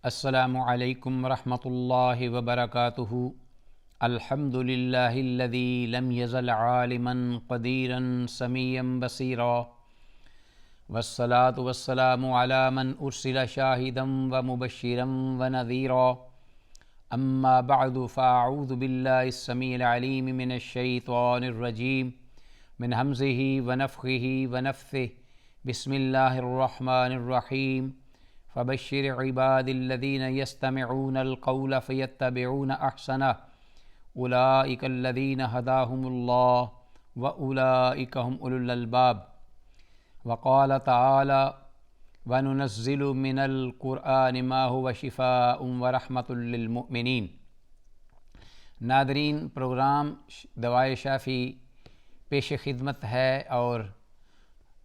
السلام علیکم ورحمۃ اللہ وبرکاتہ۔ الحمد للہ الذی لم یزل عالما قدیرا سمیعا بصیرا، والصلاة والسلام علی من ارسل شاہدا ومبشرا ونذیرا، اما بعد فاعوذ باللہ السمیع العلیم من الشیطان الرجیم من ہمزہ ونفخہ ونفثہ، بسم اللہ الرحمن الرحیم۔ فبشر عباد الذین یستمعون القول فیتبعون احسنہ، اولئک الذین ہداہم اللہ واولئک هم اولو الالباب۔ وقال تعالی وننزل من القرآن ما هو شفاء ورحمۃ للمؤمنین۔ ناظرین، پروگرام دوائے شافی پیش خدمت ہے اور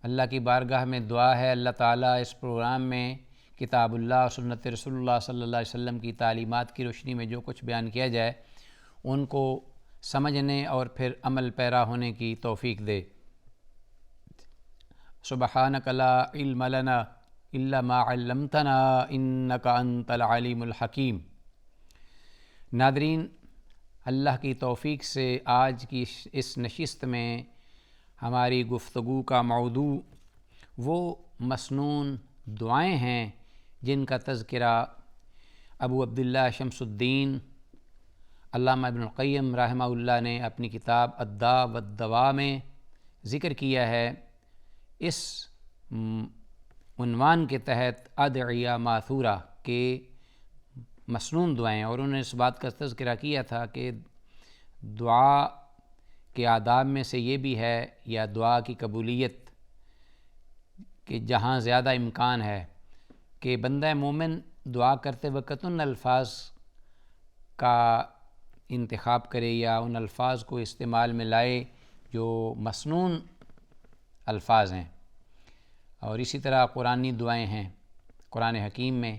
اللہ کی بارگاہ میں دعا ہے اللہ تعالیٰ اس پروگرام میں کتاب اللہ اور سنت رسول اللہ صلی اللہ علیہ وسلم کی تعلیمات کی روشنی میں جو کچھ بیان کیا جائے ان کو سمجھنے اور پھر عمل پیرا ہونے کی توفیق دے۔ سبحانک لا علم لنا الا ما علمتنا انک انت العلیم الحکیم۔ ناظرین، اللہ کی توفیق سے آج کی اس نشست میں ہماری گفتگو کا موضوع وہ مسنون دعائیں ہیں جن کا تذکرہ ابو عبداللہ شمس الدین علامہ ابن القیم رحمہ اللہ نے اپنی کتاب الداء والدواء میں ذکر کیا ہے۔ اس عنوان کے تحت ادعیہ ماثورہ کے مسنون دعائیں، اور انہوں نے اس بات کا تذکرہ کیا تھا کہ دعا کے آداب میں سے یہ بھی ہے یا دعا کی قبولیت کہ جہاں زیادہ امکان ہے کہ بندہ مومن دعا کرتے وقت ان الفاظ کا انتخاب کرے یا ان الفاظ کو استعمال میں لائے جو مسنون الفاظ ہیں، اور اسی طرح قرآنی دعائیں ہیں، قرآن حکیم میں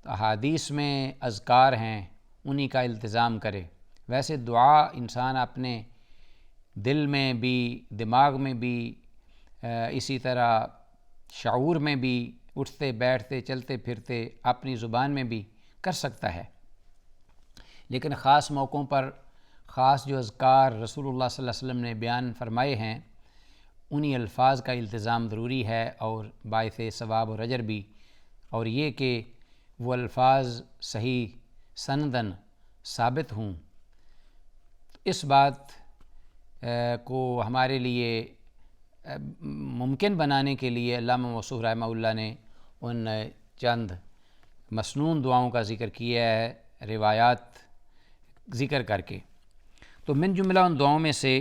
احادیث میں اذکار ہیں، انہی کا التزام کرے۔ ویسے دعا انسان اپنے دل میں بھی، دماغ میں بھی، اسی طرح شعور میں بھی، اٹھتے بیٹھتے چلتے پھرتے اپنی زبان میں بھی کر سکتا ہے، لیکن خاص موقعوں پر خاص جو اذکار رسول اللہ صلی اللہ علیہ وسلم نے بیان فرمائے ہیں انہی الفاظ کا التزام ضروری ہے اور باعث ثواب اور اجر بھی، اور یہ کہ وہ الفاظ صحیح سندن ثابت ہوں۔ اس بات کو ہمارے لیے ممکن بنانے کے لیے علامہ موصوف رحمہ اللہ نے ان چند مسنون دعاؤں کا ذکر کیا ہے روایات ذکر کر کے۔ تو من جملہ ان دعاؤں میں سے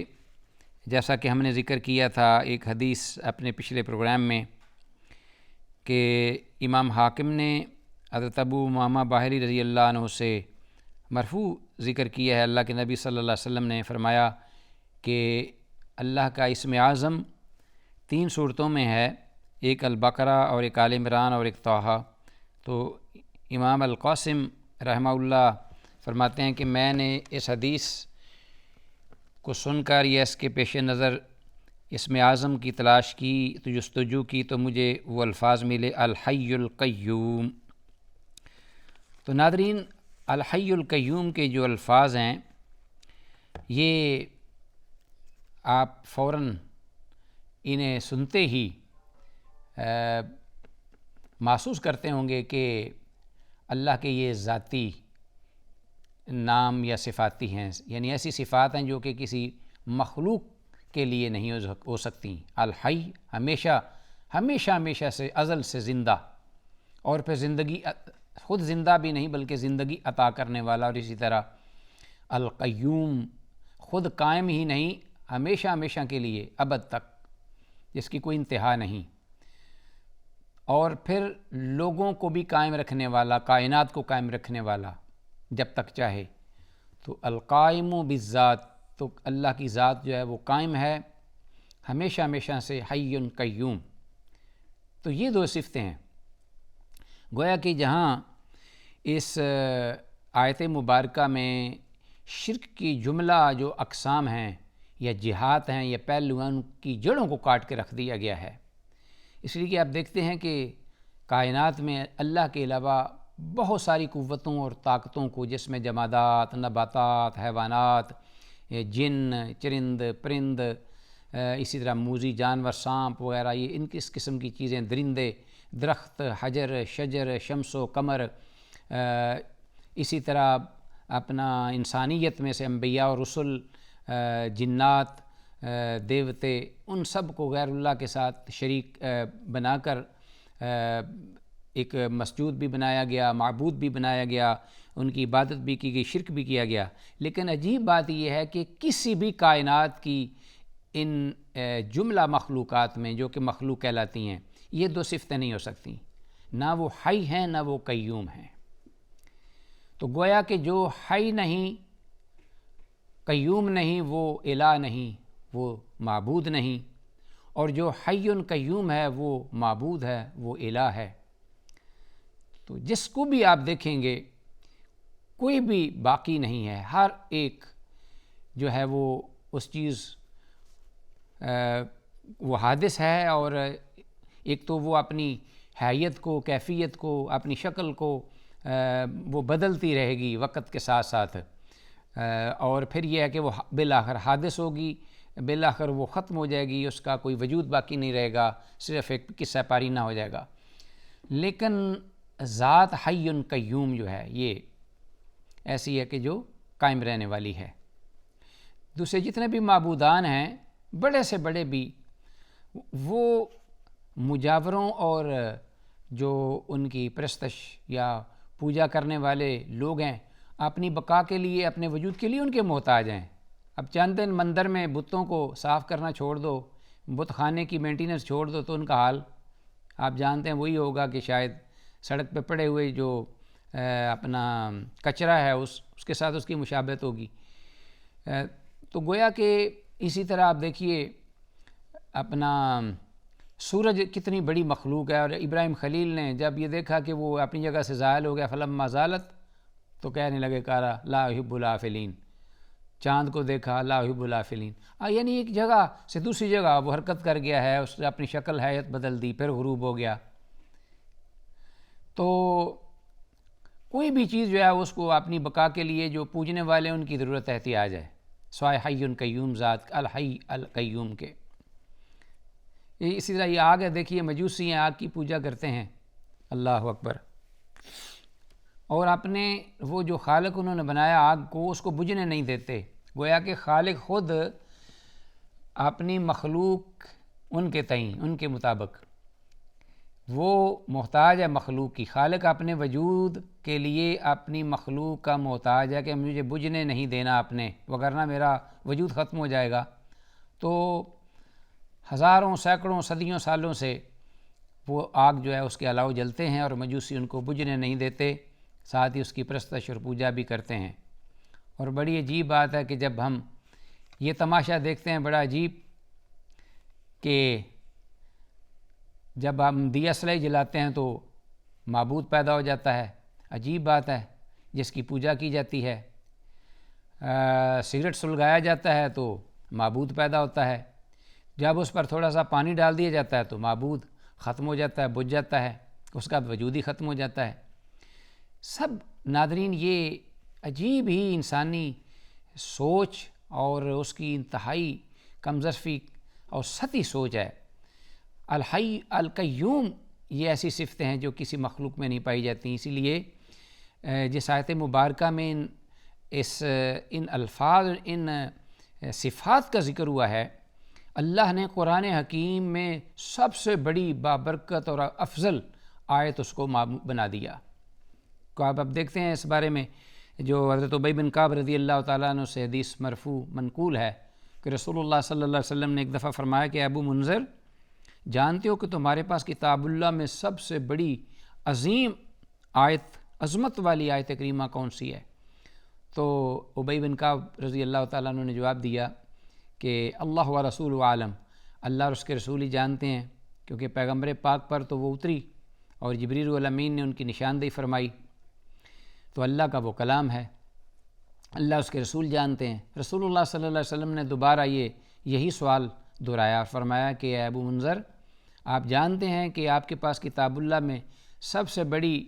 جیسا کہ ہم نے ذکر کیا تھا ایک حدیث اپنے پچھلے پروگرام میں کہ امام حاکم نے حضرت ابو امامہ باہلی رضی اللہ عنہ سے مرفوع ذکر کیا ہے، اللہ کے نبی صلی اللہ علیہ وسلم نے فرمایا کہ اللہ کا اسم اعظم 3 صورتوں میں ہے، ایک البقرہ اور ایک آل عمران اور ایک طٰہٰ۔ تو امام القاسم رحمہ اللہ فرماتے ہیں کہ میں نے اس حدیث کو سن کر یا اس کے پیش نظر اسم اعظم کی تلاش کی تو جستجو کی تو مجھے وہ الفاظ ملے الحی القیوم۔ تو ناظرین، الحی القیوم کے جو الفاظ ہیں یہ آپ فوراً انہیں سنتے ہی محسوس کرتے ہوں گے کہ اللہ کے یہ ذاتی نام یا صفاتی ہیں، یعنی ایسی صفات ہیں جو کہ کسی مخلوق کے لیے نہیں ہو سکتی۔ الحی ہمیشہ ہمیشہ ہمیشہ سے ازل سے زندہ، اور پھر زندگی خود زندہ بھی نہیں بلکہ زندگی عطا کرنے والا، اور اسی طرح القیوم خود قائم ہی نہیں، ہمیشہ ہمیشہ کے لیے ابد تک، جس کی کوئی انتہا نہیں، اور پھر لوگوں کو بھی قائم رکھنے والا، کائنات کو قائم رکھنے والا جب تک چاہے۔ تو القائم بالذات، تو اللہ کی ذات جو ہے وہ قائم ہے ہمیشہ ہمیشہ سے، حی قیوم۔ تو یہ 2 صفتیں ہیں۔ گویا کہ جہاں اس آیت مبارکہ میں شرک کی جملہ جو اقسام ہیں یا جہات ہیں یا پہلوان کی جڑوں کو کاٹ کے رکھ دیا گیا ہے، اس لیے کہ آپ دیکھتے ہیں کہ کائنات میں اللہ کے علاوہ بہت ساری قوتوں اور طاقتوں کو، جس میں جمادات، نباتات، حیوانات، جن، چرند، پرند، اسی طرح موذی جانور، سانپ وغیرہ، یہ ان کس قسم کی چیزیں، درندے، درخت، حجر، شجر، شمس و قمر، اسی طرح اپنا انسانیت میں سے انبیاء اور رسل، جنات، دیوتے، ان سب کو غیر اللہ کے ساتھ شریک بنا کر ایک مسجود بھی بنایا گیا، معبود بھی بنایا گیا، ان کی عبادت بھی کی گئی، شرک بھی کیا گیا۔ لیکن عجیب بات یہ ہے کہ کسی بھی کائنات کی ان جملہ مخلوقات میں، جو کہ مخلوق کہلاتی ہیں، یہ دو صفتیں نہیں ہو سکتی، نہ وہ حی ہیں نہ وہ قیوم ہیں۔ تو گویا کہ جو حی نہیں، قیوم نہیں، وہ الہ نہیں، وہ معبود نہیں، اور جو حی قیوم ہے وہ معبود ہے، وہ الہ ہے۔ تو جس کو بھی آپ دیکھیں گے کوئی بھی باقی نہیں ہے، ہر ایک جو ہے وہ اس چیز وہ حادث ہے، اور ایک تو وہ اپنی حیت کو، کیفیت کو، اپنی شکل کو وہ بدلتی رہے گی وقت کے ساتھ ساتھ، اور پھر یہ ہے کہ وہ بالآخر حادث ہوگی، بالآخر وہ ختم ہو جائے گی، اس کا کوئی وجود باقی نہیں رہے گا، صرف ایک قصہ پاری نہ ہو جائے گا۔ لیکن ذات حی قیوم جو ہے یہ ایسی ہے کہ جو قائم رہنے والی ہے۔ دوسرے جتنے بھی معبودان ہیں، بڑے سے بڑے بھی، وہ مجاوروں اور جو ان کی پرستش یا پوجا کرنے والے لوگ ہیں، اپنی بقا کے لیے، اپنے وجود کے لیے ان کے محتاج ہیں۔ اب چند دن مندر میں بتوں کو صاف کرنا چھوڑ دو، بت خانے کی مینٹیننس چھوڑ دو، تو ان کا حال آپ جانتے ہیں وہی ہوگا کہ شاید سڑک پہ پڑے ہوئے جو اپنا کچرا ہے اس کے ساتھ اس کی مشابہت ہوگی۔ تو گویا کہ اسی طرح آپ دیکھیے اپنا سورج کتنی بڑی مخلوق ہے، اور ابراہیم خلیل نے جب یہ دیکھا کہ وہ اپنی جگہ سے زائل ہو گیا، فلما زالت، تو کہنے لگے کارا لا احب الافلین، چاند کو دیکھا لا احب الافلین، یعنی ایک جگہ سے دوسری جگہ وہ حرکت کر گیا ہے، اس نے اپنی شکل حیت بدل دی، پھر غروب ہو گیا۔ تو کوئی بھی چیز جو ہے اس کو اپنی بقا کے لیے جو پوجنے والے ان کی ضرورت احتیاج ہے، سوائے حی قیوم ذات الحی القیوم کے۔ اسی طرح یہ آگ ہے، دیکھیے مجوسی ہیں، آگ کی پوجا کرتے ہیں، اللہ اکبر، اور اپنے وہ جو خالق انہوں نے بنایا آگ کو، اس کو بجھنے نہیں دیتے۔ گویا کہ خالق خود اپنی مخلوق ان کے تئیں، ان کے مطابق وہ محتاج ہے مخلوق کی، خالق اپنے وجود کے لیے اپنی مخلوق کا محتاج ہے کہ مجھے بجھنے نہیں دینا اپنے، وگرنہ میرا وجود ختم ہو جائے گا۔ تو ہزاروں، سینکڑوں، صدیوں سالوں سے وہ آگ جو ہے اس کے الاؤ جلتے ہیں، اور مجوسی ان کو بجھنے نہیں دیتے، ساتھ ہی اس کی پرستش اور پوجا بھی کرتے ہیں۔ اور بڑی عجیب بات ہے کہ جب ہم یہ تماشا دیکھتے ہیں، بڑا عجیب، کہ جب ہم دیا سلائی جلاتے ہیں تو معبود پیدا ہو جاتا ہے، عجیب بات ہے، جس کی پوجا کی جاتی ہے۔ سگریٹ سلگایا جاتا ہے تو معبود پیدا ہوتا ہے، جب اس پر تھوڑا سا پانی ڈال دیا جاتا ہے تو معبود ختم ہو جاتا ہے، بجھ جاتا ہے، اس کا وجود ہی ختم ہو جاتا ہے۔ سب ناظرین یہ عجیب ہی انسانی سوچ اور اس کی انتہائی کمظرفی اور سطحی سوچ ہے۔ الحی القیوم یہ ایسی صفتیں ہیں جو کسی مخلوق میں نہیں پائی جاتی، اسی لیے جس آیت مبارکہ میں ان الفاظ، ان صفات کا ذکر ہوا ہے، اللہ نے قرآن حکیم میں سب سے بڑی بابرکت اور افضل آیت اس کو بنا دیا۔ کو آپ اب دیکھتے ہیں اس بارے میں جو حضرت ابی بن کعب رضی اللہ تعالیٰ عنہ سے حدیث مرفوع منقول ہے کہ رسول اللہ صلی اللہ علیہ وسلم نے ایک دفعہ فرمایا کہ ابو منذر، جانتے ہو کہ تمہارے پاس کتاب اللہ میں سب سے بڑی عظیم آیت، عظمت والی آیت کریمہ کون سی ہے؟ تو ابی بن کعب رضی اللہ تعالیٰ عنہ نے جواب دیا کہ اللہ و رسول عالم، اللہ اور اس کے رسول ہی جانتے ہیں، کیونکہ پیغمبر پاک پر تو وہ اتری اور جبریل الامین نے ان کی نشاندہی فرمائی، تو اللہ کا وہ کلام ہے، اللہ اس کے رسول جانتے ہیں۔ رسول اللہ صلی اللہ علیہ وسلم نے دوبارہ یہی سوال دہرایا اور فرمایا کہ اے ابو منذر، آپ جانتے ہیں کہ آپ کے پاس کتاب اللہ میں سب سے بڑی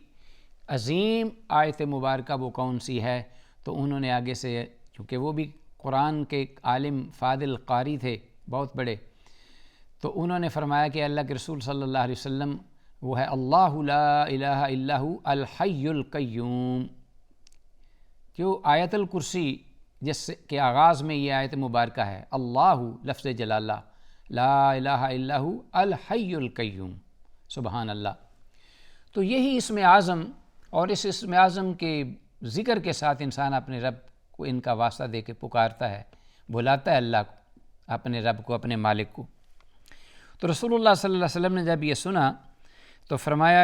عظیم آیت مبارکہ وہ کون سی ہے؟ تو انہوں نے آگے سے، چونکہ وہ بھی قرآن کے عالم فاضل قاری تھے بہت بڑے، تو انہوں نے فرمایا کہ اللہ کے رسول صلی اللہ علیہ وسلم وہ ہے اللہ لا الہ الا ہو الحی القیوم، جو آیت الکرسی جس کے آغاز میں یہ آیت مبارکہ ہے، اللہ لفظ جلالہ، لا الہ الا ہو الحی القیوم، سبحان اللہ۔ تو یہی اسم اعظم، اور اس اسم اعظم کے ذکر کے ساتھ انسان اپنے رب کو ان کا واسطہ دے کے پکارتا ہے، بلاتا ہے اللہ کو، اپنے رب کو، اپنے مالک کو۔ تو رسول اللہ صلی اللہ علیہ وسلم نے جب یہ سنا تو فرمایا،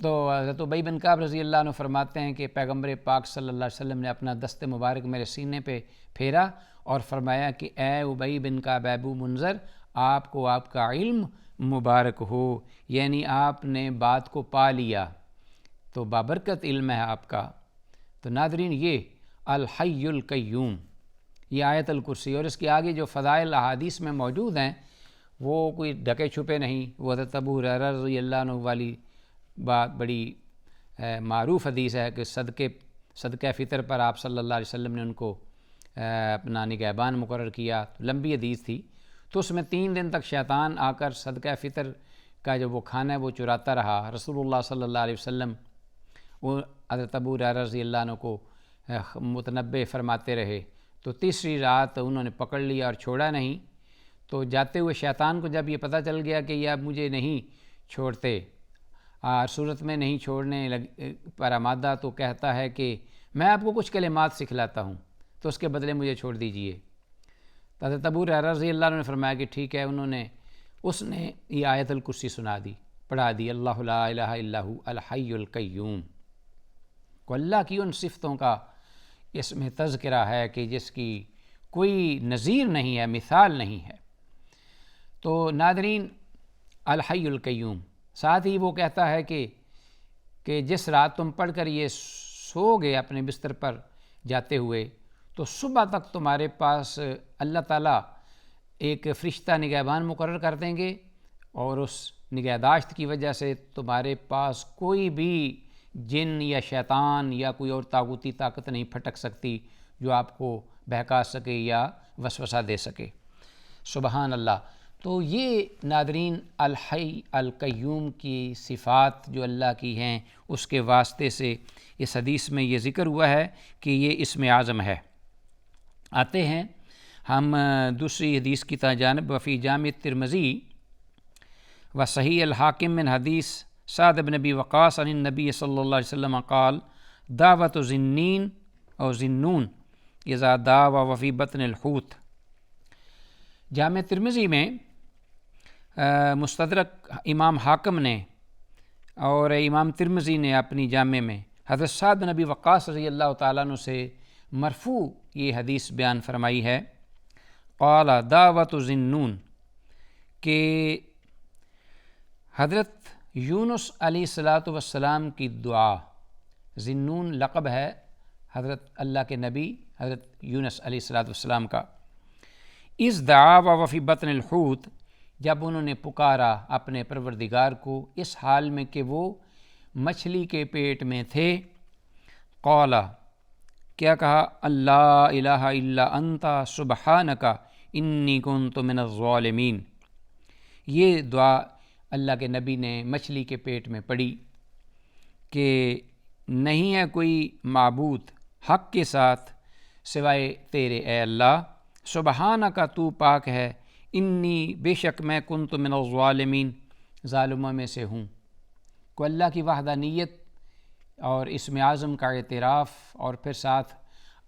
تو حضرت ابی بن کعب رضی اللہ عنہ فرماتے ہیں کہ پیغمبر پاک صلی اللہ علیہ وسلم نے اپنا دست مبارک میرے سینے پہ پھیرا اور فرمایا کہ اے ابی بن کعب ابو منذر، آپ کو آپ کا علم مبارک ہو، یعنی آپ نے بات کو پا لیا، تو بابرکت علم ہے آپ کا۔ تو ناظرین، یہ الحی القیوم، یہ آیت الکرسی، اور اس کے آگے جو فضائل احادیث میں موجود ہیں وہ کوئی ڈھکے چھپے نہیں۔ وہ حضرت ابو ہریرہ رضی اللہ عنہ والی بات بڑی معروف حدیث ہے کہ صدقہ فطر پر آپ صلی اللہ علیہ وسلم نے ان کو اپنا نگہبان مقرر کیا، لمبی حدیث تھی۔ تو اس میں 3 دن تک شیطان آ کر صدقہ فطر کا جو وہ کھانا ہے وہ چراتا رہا۔ رسول اللہ صلی اللہ علیہ وسلم وہ حضرت ابو ہریرہ رضی اللہ عنہ کو متنبہ فرماتے رہے، تو تیسری رات انہوں نے پکڑ لیا اور چھوڑا نہیں۔ تو جاتے ہوئے شیطان کو جب یہ پتہ چل گیا کہ یہ اب مجھے نہیں چھوڑتے، صورت میں نہیں چھوڑنے پر آمادہ، تو کہتا ہے کہ میں آپ کو کچھ کلمات سکھلاتا ہوں، تو اس کے بدلے مجھے چھوڑ دیجئے۔ حضرت ابو ہریرہ رضی اللہ عنہ نے فرمایا کہ ٹھیک ہے۔ اس نے یہ آیت الکرسی سنا دی، پڑھا دی، اللہ لا الہ الا ہو الحی القیوم، کو اللہ کی ان صفتوں کا اس میں تذکرہ ہے کہ جس کی کوئی نظیر نہیں ہے، مثال نہیں ہے۔ تو ناظرین، الحی القیوم، ساتھ ہی وہ کہتا ہے کہ جس رات تم پڑھ کر یہ سو گئے اپنے بستر پر جاتے ہوئے، تو صبح تک تمہارے پاس اللہ تعالیٰ ایک فرشتہ نگہبان مقرر کر دیں گے، اور اس نگہداشت کی وجہ سے تمہارے پاس کوئی بھی جن یا شیطان یا کوئی اور طاغوتی طاقت نہیں پھٹک سکتی جو آپ کو بہکا سکے یا وسوسہ دے سکے۔ سبحان اللہ۔ تو یہ ناظرین الحی القیوم کی صفات جو اللہ کی ہیں، اس کے واسطے سے اس حدیث میں یہ ذکر ہوا ہے کہ یہ اسم اعظم ہے۔ آتے ہیں ہم دوسری حدیث کی جانب۔ وفی جامع ترمذی و صحیح الحاکم من حدیث سعد بن ابی وقاص عن النبی صلی اللہ علیہ وسلم قال دعوت ذنین او ذنون اذا دعوا وفی بطن الحوت۔ جامع ترمذی میں مستدرک امام حاکم نے اور امام ترمذی نے اپنی جامع میں حضرت سعد بن ابی وقاص رضی اللہ تعالیٰ عنہ سے مرفوع یہ حدیث بیان فرمائی ہے، قال دعوت ذنون، کہ حضرت یونس علیہ السلام کی دعا، ذنون لقب ہے حضرت اللہ کے نبی حضرت یونس علیہ السلام کا، اس دعا و وفی بطن الحوت، جب انہوں نے پکارا اپنے پروردگار کو اس حال میں کہ وہ مچھلی کے پیٹ میں تھے، قال، کیا کہا، اللہ الہ الا انت سبحانک انی کنت من الظالمین۔ یہ دعا اللہ کے نبی نے مچھلی کے پیٹ میں پڑھی کہ نہیں ہے کوئی معبود حق کے ساتھ سوائے تیرے اے اللہ، سبحانک تو پاک ہے، انی بے شک میں کنت من الظالمین ظالموں میں سے ہوں۔ کو اللہ کی وحدانیت اور اسم اعظم کا اعتراف، اور پھر ساتھ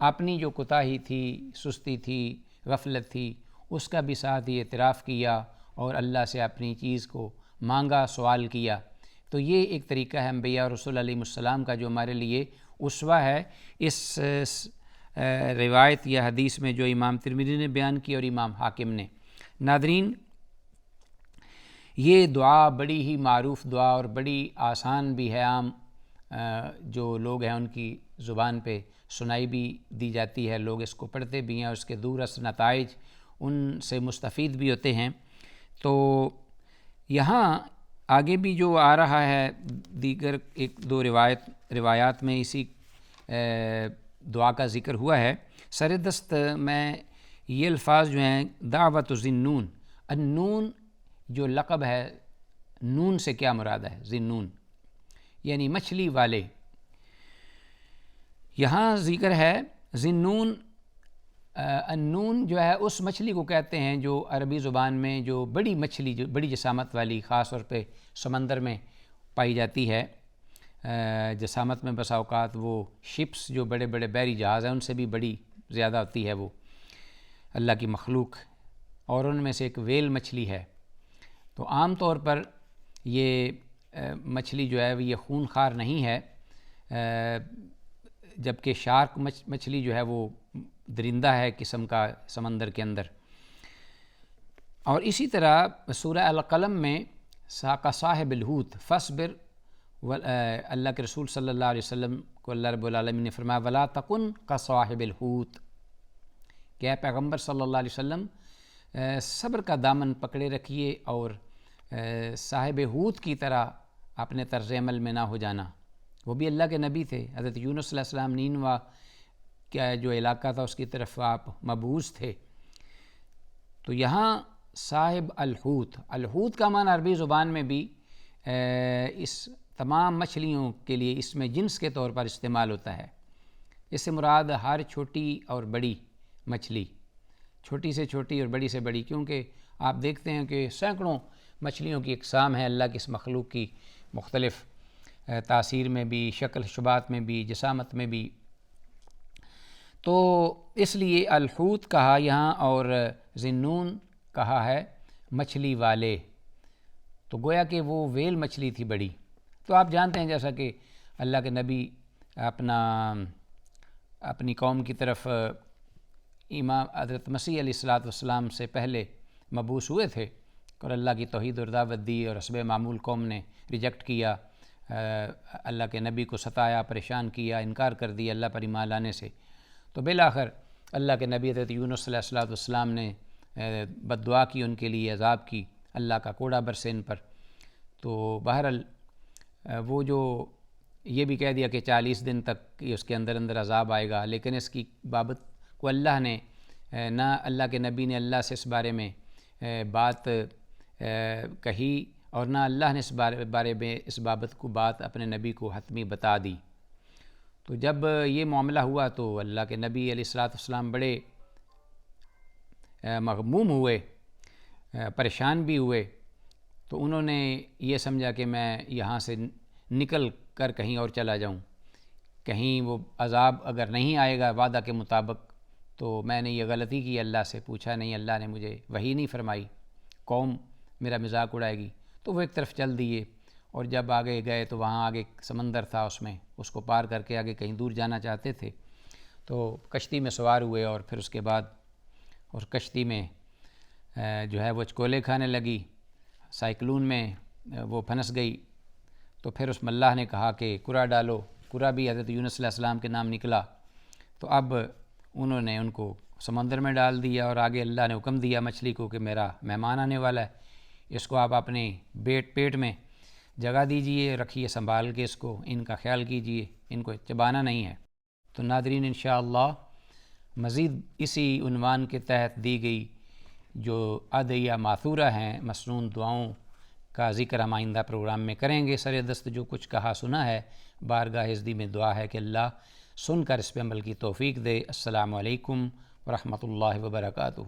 اپنی جو کوتاہی تھی، سستی تھی، غفلت تھی، اس کا بھی ساتھ ہی اعتراف کیا اور اللہ سے اپنی چیز کو مانگا، سوال کیا۔ تو یہ ایک طریقہ ہے انبیاء اور رسول علیہ السلام کا جو ہمارے لیے اسوہ ہے۔ اس روایت یا حدیث میں جو امام ترمذی نے بیان کی اور امام حاکم نے۔ ناظرین، یہ دعا بڑی ہی معروف دعا اور بڑی آسان بھی ہے، عام جو لوگ ہیں ان کی زبان پہ سنائی بھی دی جاتی ہے، لوگ اس کو پڑھتے بھی ہیں اور اس کے دورس نتائج ان سے مستفید بھی ہوتے ہیں۔ تو یہاں آگے بھی جو آ رہا ہے دیگر ایک دو روایات میں اسی دعا کا ذکر ہوا ہے. سر دست میں یہ الفاظ جو ہیں دعوت ذی-النون، النون جو لقب ہے، نون سے کیا مراد ہے؟ ذی-النون یعنی مچھلی والے. یہاں ذکر ہے ذی-النون. النون جو ہے اس مچھلی کو کہتے ہیں جو عربی زبان میں جو بڑی مچھلی، جو بڑی جسامت والی، خاص طور پہ سمندر میں پائی جاتی ہے. جسامت میں بسا اوقات وہ شپس جو بڑے بڑے بحری جہاز ہیں ان سے بھی بڑی زیادہ ہوتی ہے وہ اللہ کی مخلوق، اور ان میں سے ایک ویل مچھلی ہے. تو عام طور پر یہ مچھلی جو ہے یہ خون خوار نہیں ہے، جبکہ شارک مچھلی جو ہے وہ درندہ ہے قسم کا سمندر کے اندر. اور اسی طرح سورہ القلم میں صاحب الحوت فاصبر، اللہ کے رسول صلی اللہ علیہ وسلم کو اللہ رب العالمین نے فرمایا ولا تکن کصاحب الحوت، کہ اے پیغمبر صلی اللہ علیہ وسلم صبر کا دامن پکڑے رکھیے اور صاحب حوت کی طرح اپنے طرز عمل میں نہ ہو جانا. وہ بھی اللہ کے نبی تھے. حضرت یونس علیہ السلام نینوا کیا جو علاقہ تھا اس کی طرف آپ مبعوث تھے. تو یہاں صاحب الحوت، الحوت کا معنی عربی زبان میں بھی اس تمام مچھلیوں کے لیے اس میں جنس کے طور پر استعمال ہوتا ہے. اس سے مراد ہر چھوٹی اور بڑی مچھلی، چھوٹی سے چھوٹی اور بڑی سے بڑی، کیونکہ آپ دیکھتے ہیں کہ سینکڑوں مچھلیوں کی اقسام ہے اللہ کی اس مخلوق کی، مختلف تاثیر میں بھی، شکل شبات میں بھی، جسامت میں بھی. تو اس لیے الحوت کہا یہاں اور ذی-النون کہا ہے مچھلی والے. تو گویا کہ وہ ویل مچھلی تھی بڑی. تو آپ جانتے ہیں جیسا کہ اللہ کے نبی اپنی قوم کی طرف امام حضرت مسیح علیہ الصلوۃ والسلام سے پہلے مبعوث ہوئے تھے اور اللہ کی توحید اور دعوت دی، اور حسب معمول قوم نے ریجیکٹ کیا، اللہ کے نبی کو ستایا، پریشان کیا، انکار کر دیا اللہ پر ایمان لانے سے. تو بالآخر اللہ کے نبی حضرت یونس علیہ الصلوۃ والسلام نے بد دعا کی ان کے لیے، عذاب کی، اللہ کا کوڑا برسے ان پر. تو بہرحال وہ جو یہ بھی کہہ دیا کہ 40 دن تک اس کے اندر اندر عذاب آئے گا، لیکن اس کی بابت کو اللہ نے نہ اللہ کے نبی نے اللہ سے اس بارے میں بات کہی، اور نہ اللہ نے اس بارے میں اس بابت کو بات اپنے نبی کو حتمی بتا دی. تو جب یہ معاملہ ہوا تو اللہ کے نبی علیہ الصلوۃ والسلام بڑے مغموم ہوئے، پریشان بھی ہوئے. تو انہوں نے یہ سمجھا کہ میں یہاں سے نکل کر کہیں اور چلا جاؤں، کہیں وہ عذاب اگر نہیں آئے گا وعدہ کے مطابق تو میں نے یہ غلطی کی، اللہ سے پوچھا نہیں، اللہ نے مجھے وحی نہیں فرمائی، قوم میرا مذاق اڑائے گی. تو وہ ایک طرف چل دیے، اور جب آگے گئے تو وہاں آگے سمندر تھا، اس میں اس کو پار کر کے آگے کہیں دور جانا چاہتے تھے. تو کشتی میں سوار ہوئے، اور پھر اس کے بعد اور کشتی میں جو ہے وہ چکولے کھانے لگی، سائیکلون میں وہ پھنس گئی. تو پھر اس ملاح نے کہا کہ کرا ڈالو، کرا بھی حضرت یونس علیہ السلام کے نام نکلا. تو اب انہوں نے ان کو سمندر میں ڈال دیا، اور آگے اللہ نے حکم دیا مچھلی کو کہ میرا مہمان آنے والا ہے، اس کو آپ اپنے پیٹ میں جگہ دیجئے، رکھیے سنبھال کے، اس کو ان کا خیال کیجئے، ان کو چبانا نہیں ہے. تو ناظرین انشاءاللہ مزید اسی عنوان کے تحت دی گئی جو ادعیہ ماثورہ ہیں، مسنون دعاؤں کا ذکر ہم آئندہ پروگرام میں کریں گے. سر دست جو کچھ کہا سنا ہے، بارگاہ عزتی میں دعا ہے کہ اللہ سن کر اس پہ عمل کی توفیق دے. السلام علیکم ورحمۃ اللہ وبرکاتہ.